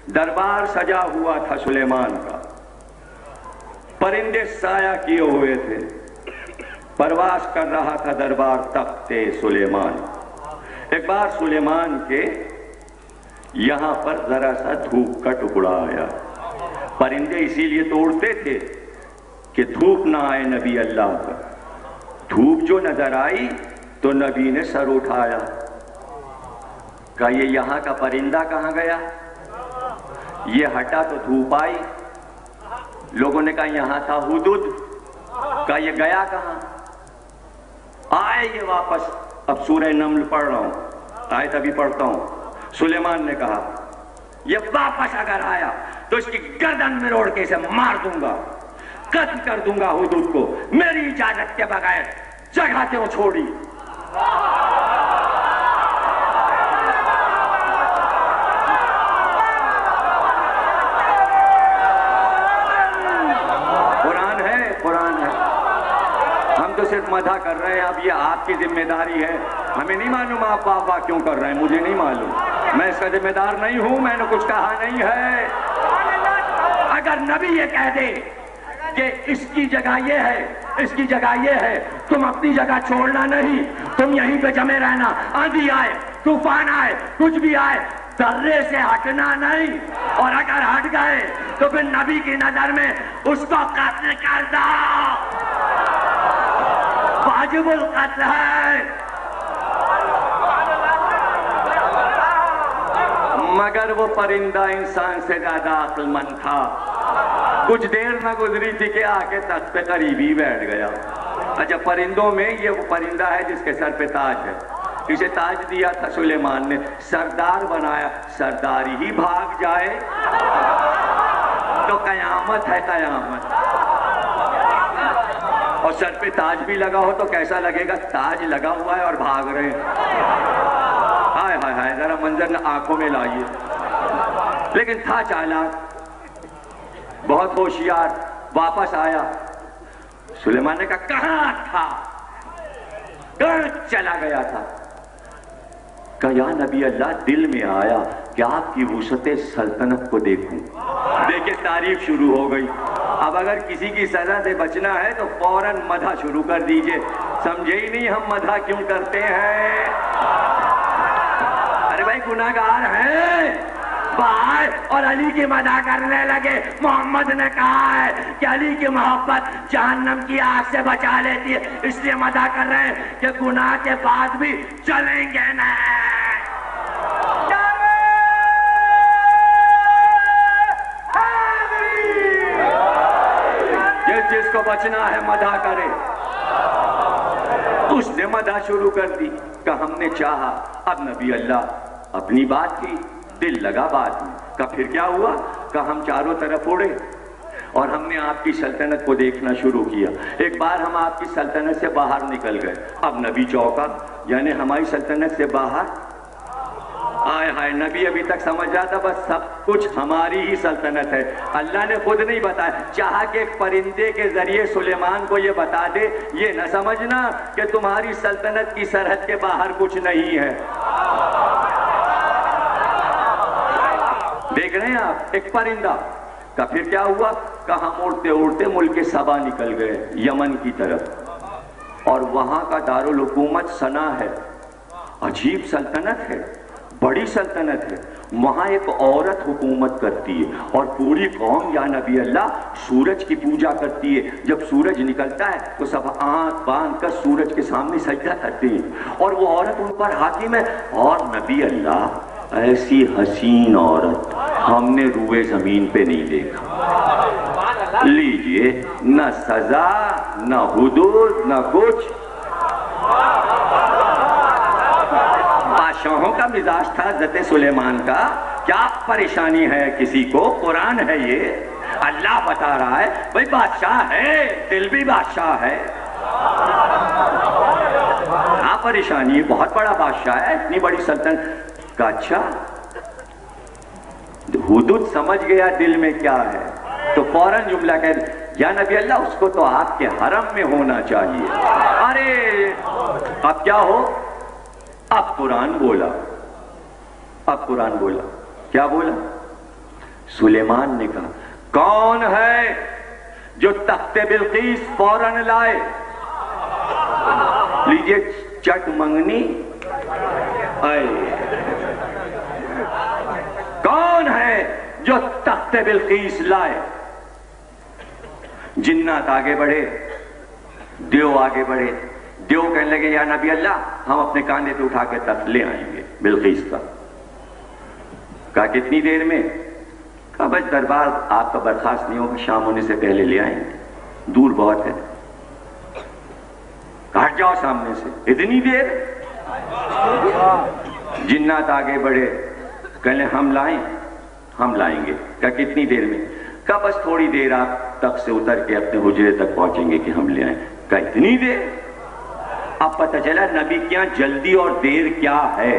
دربار سجا ہوا تھا سلیمان کا، پرندے سایہ کیے ہوئے تھے، پرواز کر رہا تھا دربار تخت سلیمان۔ ایک بار سلیمان کے یہاں پر ذرا سا دھوپ کا ٹکڑا آیا۔ پرندے اسی لیے تو اڑتے تھے کہ دھوپ نہ آئے نبی اللہ پر۔ دھوپ جو نظر آئی تو نبی نے سر اٹھایا، کہا یہ یہاں کا پرندہ کہاں گیا؟ یہ ہٹا تو دھوپ آئی۔ لوگوں نے کہا یہاں تھا ہدہد، کہا یہ گیا کہاں؟ آئے یہ واپس۔ اب سورہ نمل پڑھ رہا ہوں، آیت ابھی پڑھتا ہوں۔ سلیمان نے کہا یہ واپس اگر آیا تو اس کی گردن میں روڑ کے اسے مار دوں گا، قتل کر دوں گا ہدہد کو، میری اجازت کے بغیر جگہ کیوں چھوڑی؟ تو صرف مدح کر رہے ہیں، اب یہ آپ کی ذمہ داری ہے۔ ہمیں نہیں معلوم آپ واہ واہ کیوں کر رہے ہیں، مجھے نہیں معلوم، میں اس کا ذمہ دار نہیں ہوں، میں نے کچھ کہا نہیں ہے۔ اگر نبی یہ کہہ دے کہ اس کی جگہ یہ ہے، اس کی جگہ یہ ہے، تم اپنی جگہ چھوڑنا نہیں، تم یہیں پہ جمے رہنا، آندھی آئے، طوفان آئے، کچھ بھی آئے، درے سے ہٹنا نہیں، اور اگر ہٹ گئے تو پھر نبی کی نظر میں اس کو قتل کر دو، واجب القتل ہے۔ مگر وہ پرندہ انسان سے زیادہ عقل مند تھا، کچھ دیر نہ گزری تھی کہ آ کے تخت پہ قریب ہی بیٹھ گیا۔ اچھا، پرندوں میں یہ وہ پرندہ ہے جس کے سر پہ تاج ہے، اسے تاج دیا تھا سلیمان نے، سردار بنایا، سرداری ہی بھاگ جائے تو قیامت ہے قیامت۔ اور سر پہ تاج بھی لگا ہو تو کیسا لگے گا؟ تاج لگا ہوا ہے اور بھاگ رہے ہیں، ہائے ہائے ہائے، ذرا منظر نہ آنکھوں میں لائیے۔ لیکن تھا چالاک، بہت ہوشیار، واپس آیا۔ سلیمان نے کہا کہاں تھا؟ کہاں چلا گیا تھا؟ کہا یا نبی اللہ، دل میں آیا کہ آپ کی وسعت سلطنت کو دیکھوں۔ دیکھیں تعریف شروع ہو گئی۔ اب اگر کسی کی سزا سے بچنا ہے تو فوراً مدح شروع کر دیجئے۔ سمجھے ہی نہیں ہم مدح کیوں کرتے ہیں؟ ارے بھائی گناہگار ہیں، بھائی، اور علی کی مدح کرنے لگے۔ محمد نے کہا ہے کہ علی کی محبت جہنم کی آگ سے بچا لیتی ہے، اس لیے مدح کر رہے ہیں کہ گناہ کے بعد بھی چلیں گے نا۔ جس کو بچنا ہے مدح کرے۔ اس نے مدح شروع کر دی کہ ہم نے چاہا، اب نبی اللہ اپنی بات کی، دل لگا بات میں۔ کہ پھر کیا ہوا؟ کہ ہم چاروں طرف اڑے اور ہم نے آپ کی سلطنت کو دیکھنا شروع کیا۔ ایک بار ہم آپ کی سلطنت سے باہر نکل گئے، اب نبی چوکا، یعنی ہماری سلطنت سے باہر؟ آئے ہائے، نبی ابھی تک سمجھ رہا تھا بس سب کچھ ہماری ہی سلطنت ہے۔ اللہ نے خود نہیں بتایا، چاہا کہ ایک پرندے کے ذریعے سلیمان کو یہ بتا دے، یہ نہ سمجھنا کہ تمہاری سلطنت کی سرحد کے باہر کچھ نہیں ہے۔ دیکھ رہے ہیں آپ، ایک پرندہ کا پھر کیا ہوا؟ کہ ہم اڑتے اڑتے ملک سبا نکل گئے، یمن کی طرف، اور وہاں کا دارالحکومت سنا ہے، عجیب سلطنت ہے، بڑی سلطنت ہے۔ وہاں ایک عورت حکومت کرتی ہے اور پوری قوم یا نبی اللہ سورج کی پوجا کرتی ہے۔ جب سورج نکلتا ہے تو سب آنکھ باندھ کر سورج کے سامنے سجدہ کرتے ہیں، اور وہ عورت ان پر حاکم ہے۔ اور نبی اللہ ایسی حسین عورت ہم نے روئے زمین پہ نہیں دیکھا۔ لیجئے، نہ سزا، نہ حدود، نہ کچھ۔ بادشاہوں کا مزاج تھا حضرت سلیمان کا، کیا پریشانی ہے کسی کو؟ قرآن ہے یہ، اللہ بتا رہا ہے بھئی بادشاہ ہے، دل بھی بادشاہ ہے، کیا پریشانی ہے؟ بہت بڑا بادشاہ ہے، اتنی بڑی سلطنت کا۔ اچھا، حدود سمجھ گیا دل میں کیا ہے، تو فوراً جملہ کہہ یا نبی اللہ اس کو تو آپ کے حرم میں ہونا چاہیے۔ ارے اب کیا ہو؟ اب قرآن بولا، اب قرآن بولا، کیا بولا؟ سلیمان نے کہا کون ہے جو تخت بلقیس فوراً لائے؟ لیجئے چٹ منگنی آئے، کون ہے جو تخت بلقیس لائے؟ جنات آگے بڑھے، دیو آگے بڑھے، دیو کہنے لگے یا نبی اللہ ہم اپنے کاندھے پہ اٹھا کے تخت لے آئیں گے بلقیس کا۔ کہا کتنی دیر میں؟ کہا بس دربار آپ کا برخاست نہیں ہوگا، شام ہونے سے پہلے لے آئیں گے، دور بہت ہے۔ کہا ہٹ جاؤ سامنے سے، اتنی دیر؟ جنات آگے بڑھے، کہنے ہم لائیں گے۔ کہا کتنی دیر میں؟ کہا بس تھوڑی دیر آپ تخت سے اتر کے اپنے حجرے تک پہنچیں گے کہ ہم لے آئیں۔ کہا اتنی دیر؟ اب پتہ چلا نبی کیا جلدی اور دیر کیا ہے،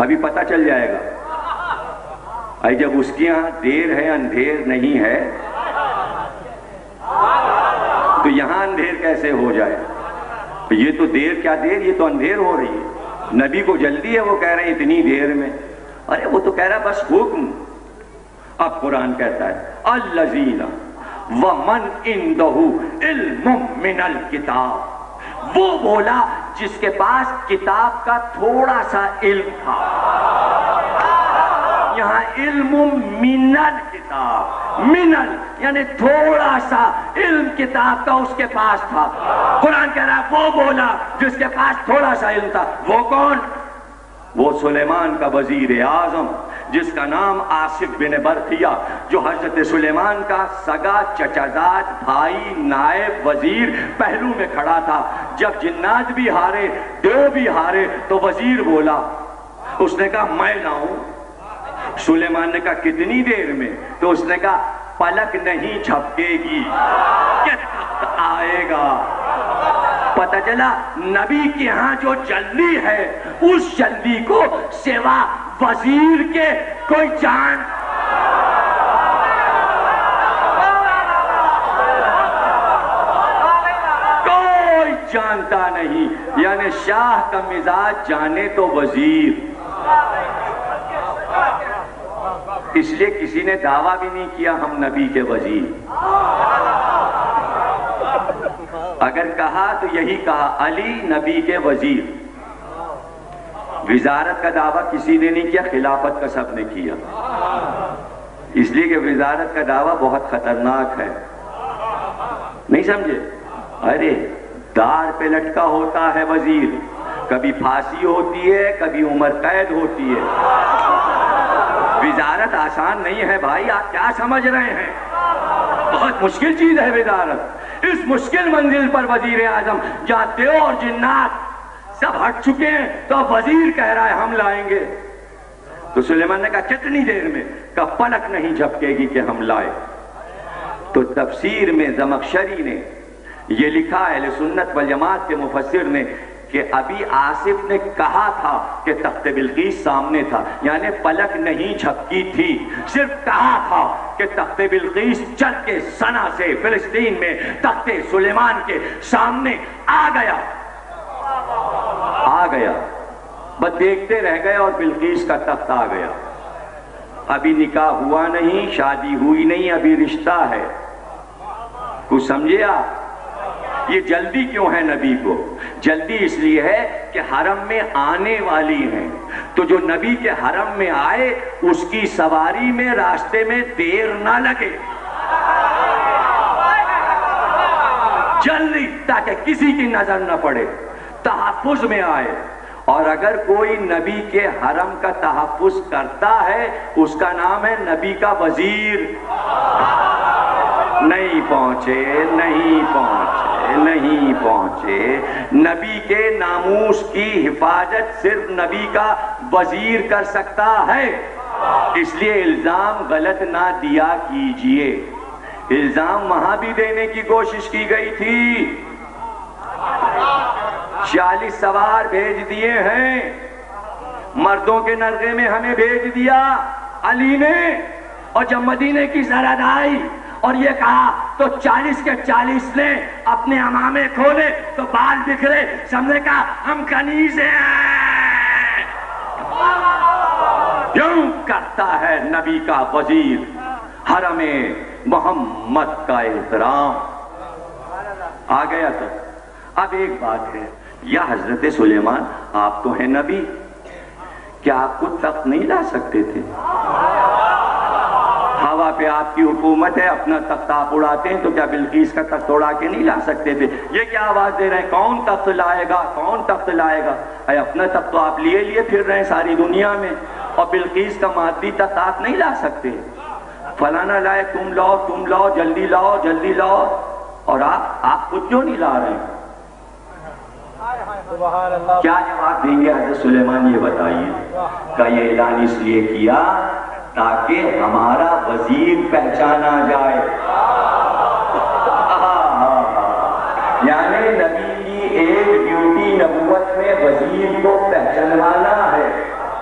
ابھی پتہ چل جائے گا۔ اے جب اس کے یہاں دیر ہے اندھیر نہیں ہے تو یہاں اندھیر کیسے ہو جائے؟ یہ تو دیر کیا دیر، یہ تو اندھیر ہو رہی ہے۔ نبی کو جلدی ہے، وہ کہہ رہے ہیں اتنی دیر میں، ارے وہ تو کہہ رہا ہے بس حکم۔ اب قرآن کہتا ہے الذین ومن عنده علم من الکتاب، وہ بولا جس کے پاس کتاب کا تھوڑا سا علم تھا۔ یہاں علم من الکتاب، منل یعنی تھوڑا سا علم کتاب کا اس کے پاس تھا۔ قرآن کہہ رہا ہے وہ بولا جس کے پاس تھوڑا سا علم تھا۔ وہ کون؟ وہ سلیمان کا وزیر اعظم جس کا نام آصف بن برقیہ، جو حضرت سلیمان کا سگا چچازاد بھائی نائب وزیر پہلو میں کھڑا تھا۔ جب جنات بھی ہارے، دیو بھی ہارے، تو وزیر بولا، اس نے کہا میں لاؤں؟ سلیمان نے کہا کتنی دیر میں؟ تو اس نے کہا پلک نہیں جھپکے گی کہ تخت آئے گا۔ پتہ چلا نبی کے ہاں جو جلدی ہے اس جلدی کو سوا وزیر کے کوئی جانتا نہیں، یعنی شاہ کا مزاج جانے تو وزیر۔ اس لیے کسی نے دعویٰ بھی نہیں کیا ہم نبی کے وزیر، اگر کہا تو یہی کہا علی نبی کے وزیر۔ وزارت کا دعویٰ کسی نے نہیں کیا، خلافت کا سب نے کیا، اس لیے کہ وزارت کا دعویٰ بہت خطرناک ہے، نہیں سمجھے؟ ارے دار پہ لٹکا ہوتا ہے وزیر، کبھی پھانسی ہوتی ہے، کبھی عمر قید ہوتی ہے۔ وزارت آسان نہیں ہے بھائی، آپ کیا سمجھ رہے ہیں؟ بہت مشکل چیز ہے وزارت۔ اس مشکل منزل پر وزیر اعظم جہاں دیو اور جنات سب ہٹ چکے ہیں تو اب وزیر کہہ رہا ہے ہم لائیں گے۔ تو سلیمان نے کہا کتنی دیر میں؟ کہا پلک نہیں جھپکے گی کہ ہم لائے۔ تو تفسیر میں زمخشری نے یہ لکھا، اہل سنت والجماعت کے مفسر نے، کہ ابھی آصف نے کہا تھا کہ تخت بلقیس سامنے تھا، یعنی پلک نہیں جھپکی تھی، صرف کہا تھا کہ تخت بلقیس چل کے سنا سے فلسطین میں تخت سلیمان کے سامنے آ گیا۔ بس دیکھتے رہ گئے اور بلقیس کا تخت آ گیا۔ ابھی نکاح ہوا نہیں، شادی ہوئی نہیں، ابھی رشتہ ہے۔ کچھ سمجھے آپ؟ یہ جلدی کیوں ہے نبی کو؟ جلدی اس لیے ہے کہ حرم میں آنے والی ہیں، تو جو نبی کے حرم میں آئے اس کی سواری میں راستے میں دیر نہ لگے، جلدی، تاکہ کسی کی نظر نہ پڑے، تحفظ میں آئے۔ اور اگر کوئی نبی کے حرم کا تحفظ کرتا ہے اس کا نام ہے نبی کا وزیر۔ نہیں پہنچے، نبی کے ناموس کی حفاظت صرف نبی کا وزیر کر سکتا ہے۔ اس لیے الزام غلط نہ دیا کیجئے۔ الزام وہاں بھی دینے کی کوشش کی گئی تھی، 40 سوار بھیج دیے ہیں، مردوں کے نرغے میں ہمیں بھیج دیا علی نے، اور جب مدینے کی سرحد آئی اور یہ کہا تو 40 کے 40 نے اپنے عمامے کھولے تو بال بکھرے، سب نے کہا ہم کنیز ہیں، کیوں؟ کرتا ہے نبی کا وزیر حرم محمد کا احترام. آ گیا تو اب ایک بات ہے، یا حضرت سلیمان آپ تو ہیں نبی، کیا آپ کو تخت نہیں لا سکتے تھے؟ ہوا پہ آپ کی حکومت ہے، اپنا تخت آپ اڑاتے ہیں، تو کیا بلقیس کا تخت اڑا کے نہیں لا سکتے تھے؟ یہ کیا آواز دے رہے ہیں کون تخت لائے گا، کون تخت لائے گا؟ اے اپنا تخت تو آپ لیے پھر رہے ہیں ساری دنیا میں، اور بلقیس کا مادی تخت آپ نہیں لا سکتے. فلانا لائے، تم لاؤ، جلدی لاؤ، اور آپ خود کیوں نہیں لا رہے ہیں؟ کیا جواب دیں گے حضرت سلیمان؟ یہ بتائیے کہ یہ اعلان اس لیے کیا تاکہ ہمارا وزیر پہچانا جائے. یعنی نبی کی ایک ڈیوٹی نبوت میں وزیر کو پہچانوانا ہے.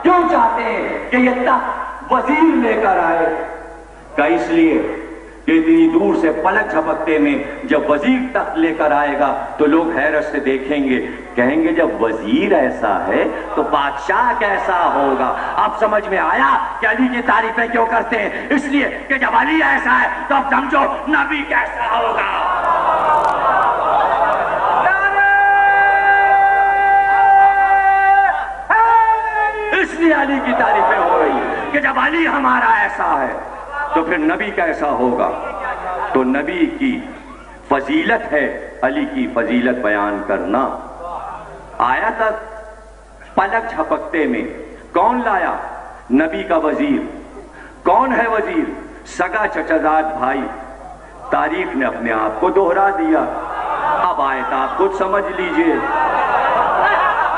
کیوں چاہتے ہیں کہ یہ تخت وزیر لے کر آئے؟ کہ اس لیے کہ اتنی دور سے پلک جھپکتے میں جب وزیر تخت لے کر آئے گا تو لوگ حیرت سے دیکھیں گے، کہیں گے جب وزیر ایسا ہے تو بادشاہ کیسا ہوگا. اب سمجھ میں آیا کہ علی کی تعریفیں کیوں کرتے ہیں؟ اس لیے کہ جب علی ایسا ہے تو اب سمجھو نبی کیسا ہوگا. اس لیے علی کی تعریفیں ہو رہی ہیں کہ جب علی ہمارا ایسا ہے تو پھر نبی کیسا ہوگا. تو نبی کی فضیلت ہے علی کی فضیلت بیان کرنا. آیا تک پلک جھپکتے میں کون لایا؟ نبی کا وزیر. کون ہے وزیر؟ سگا چچزاد بھائی. تاریخ نے اپنے آپ کو دوہرا دیا. اب آیت آپ خود سمجھ لیجئے،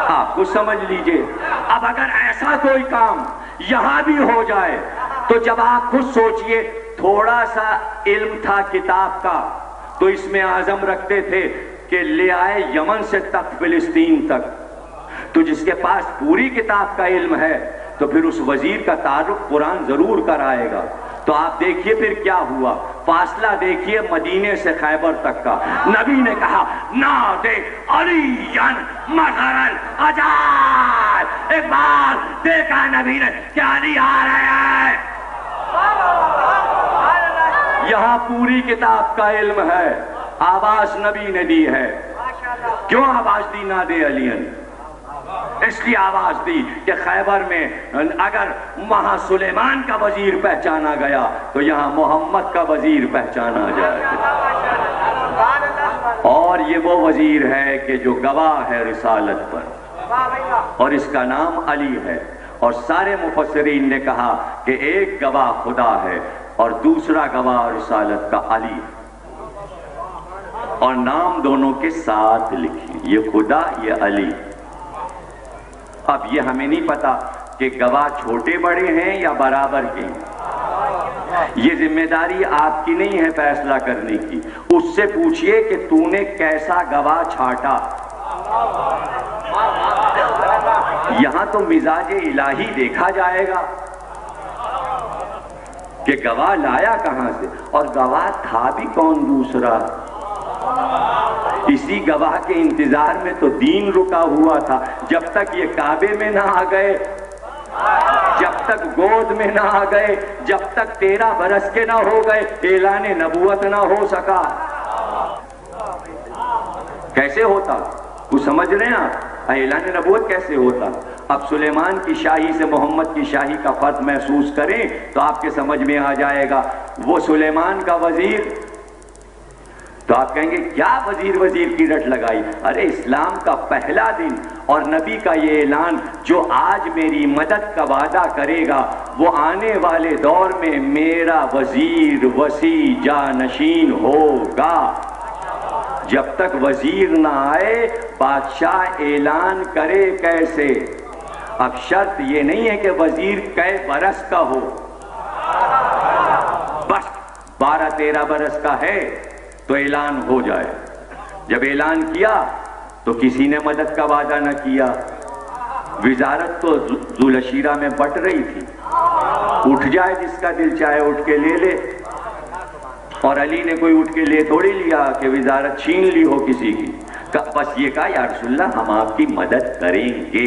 آپ خود سمجھ لیجئے. اب اگر ایسا کوئی کام یہاں بھی ہو جائے تو جب آپ خود سوچئے، تھوڑا سا علم تھا کتاب کا تو اس میں عزم رکھتے تھے کہ لے آئے یمن سے تک فلسطین تک. تو جس کے پاس پوری کتاب کا علم ہے تو پھر اس وزیر کا تعارف قرآن ضرور کرائے گا. تو آپ دیکھیے پھر کیا ہوا. فاصلہ دیکھیے مدینے سے خیبر تک کا. نبی نے کہا نادے علیًا مظہر العجائب. ایک بار دیکھا نبی نے کہ علی آ رہے ہیں. یہاں پوری کتاب کا علم ہے، آواز نبی نے دی ہے. کیوں آواز دی نادے علیًا؟ اس لیے آواز دی کہ خیبر میں اگر وہاں سلیمان کا وزیر پہچانا گیا تو یہاں محمد کا وزیر پہچانا جائے. اور یہ وہ وزیر ہے کہ جو گواہ ہے رسالت پر، اور اس کا نام علی ہے. اور سارے مفسرین نے کہا کہ ایک گواہ خدا ہے اور دوسرا گواہ رسالت کا علی، اور نام دونوں کے ساتھ لکھیں، یہ خدا یہ علی. اب یہ ہمیں نہیں پتا کہ گواہ چھوٹے بڑے ہیں یا برابر کے ہیں. یہ ذمہ داری آپ کی نہیں ہے فیصلہ کرنے کی. اس سے پوچھئے کہ تو نے کیسا گواہ چھاٹا. یہاں تو مزاج الہی دیکھا جائے گا کہ گواہ لایا کہاں سے، اور گواہ تھا بھی کون دوسرا. اسی گواہ کے انتظار میں تو دین رکا ہوا تھا. جب تک یہ کعبے میں نہ آ گئے، جب تک گود میں نہ آ گئے، جب تک 13 برس کے نہ ہو گئے، اعلان نبوت نہ ہو سکا. کیسے ہوتا؟ کچھ سمجھ رہے ہیں آپ؟ اعلان نبوت کیسے ہوتا؟ اب سلیمان کی شاہی سے محمد کی شاہی کا فرق محسوس کریں تو آپ کے سمجھ میں آ جائے گا. وہ سلیمان کا وزیر، تو آپ کہیں گے کیا وزیر کی رٹ لگائی؟ ارے اسلام کا پہلا دن اور نبی کا یہ اعلان، جو آج میری مدد کا وعدہ کرے گا وہ آنے والے دور میں میرا وزیر وسیع جانشین ہوگا. جب تک وزیر نہ آئے بادشاہ اعلان کرے کیسے؟ اب شرط یہ نہیں ہے کہ وزیر کئے برس کا ہو، بس 12-13 برس کا ہے تو اعلان ہو جائے. جب اعلان کیا تو کسی نے مدد کا وعدہ نہ کیا. وزارت تو ذوالشیرہ میں بٹ رہی تھی، اٹھ جائے جس کا دل چاہے اٹھ کے لے لے. اور علی نے کوئی اٹھ کے لے تھوڑی لیا کہ وزارت چھین لی ہو کسی کی. بس یہ کہا یا رسول اللہ ہم آپ کی مدد کریں گے.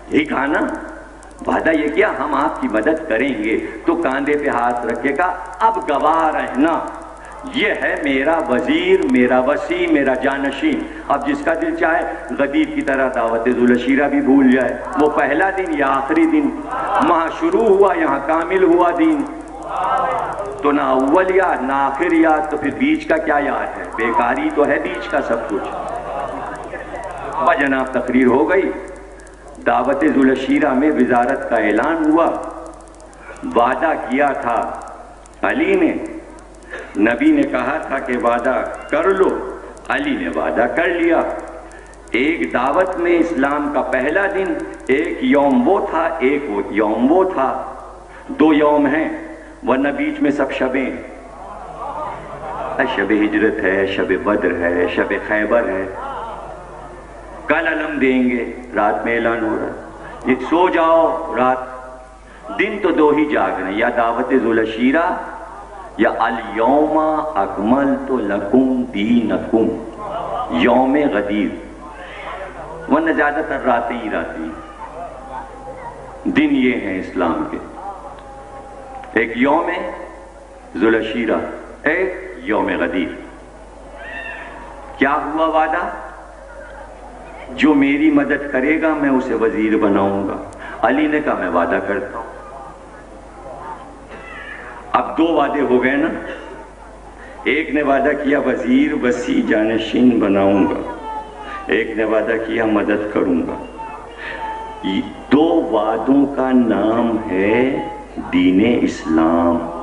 یہی کہا نا. وعدہ یہ کیا ہم آپ کی مدد کریں گے، تو کاندھے پہ ہاتھ رکھے گا اب گواہ رہنا، یہ ہے میرا وزیر، میرا وسیع، میرا جانشین۔ اب جس کا دل چاہے غدیر کی طرح دعوت ذوالشیرہ بھی بھول جائے، وہ پہلا دن یا آخری دن، وہاں شروع ہوا یہاں کامل ہوا دین، تو نہ اول یاد نہ آخر یاد، تو پھر بیچ کا کیا یاد ہے؟ بیکاری تو ہے بیچ کا سب کچھ۔ جناب تقریر ہو گئی، دعوت ذوالشیرہ میں وزارت کا اعلان ہوا، وعدہ کیا تھا علی نے، نبی نے کہا تھا کہ وعدہ کر لو، علی نے وعدہ کر لیا۔ ایک دعوت میں اسلام کا پہلا دن، ایک یوم وہ تھا، ایک یوم وہ تھا، دو یوم ہیں، ورنہ بیچ میں سب شبیں، شب ہجرت ہے، شب بدر ہے، شب خیبر ہے، کل علم دیں گے، رات میں اعلان ہو رہا ہے، یہ سو جاؤ رات، دن تو دو ہی جاگ رہے ہیں، یا دعوت ذوالشیرہ یا الیوم اکملت لکم دینکم، یوم غدیر، ورنہ زیادہ تر راتیں ہی راتیں، دن یہ ہیں اسلام کے، ایک یوم ذوالشیرہ، ایک یوم غدیر۔ کیا ہوا وعدہ؟ جو میری مدد کرے گا میں اسے وزیر بناؤں گا۔ علی نے کہا میں وعدہ کرتا ہوں۔ اب دو وعدے ہو گئے نا، ایک نے وعدہ کیا وزیر وسیع جانشین بناؤں گا، ایک نے وعدہ کیا مدد کروں گا۔ دو وعدوں کا نام ہے دین اسلام۔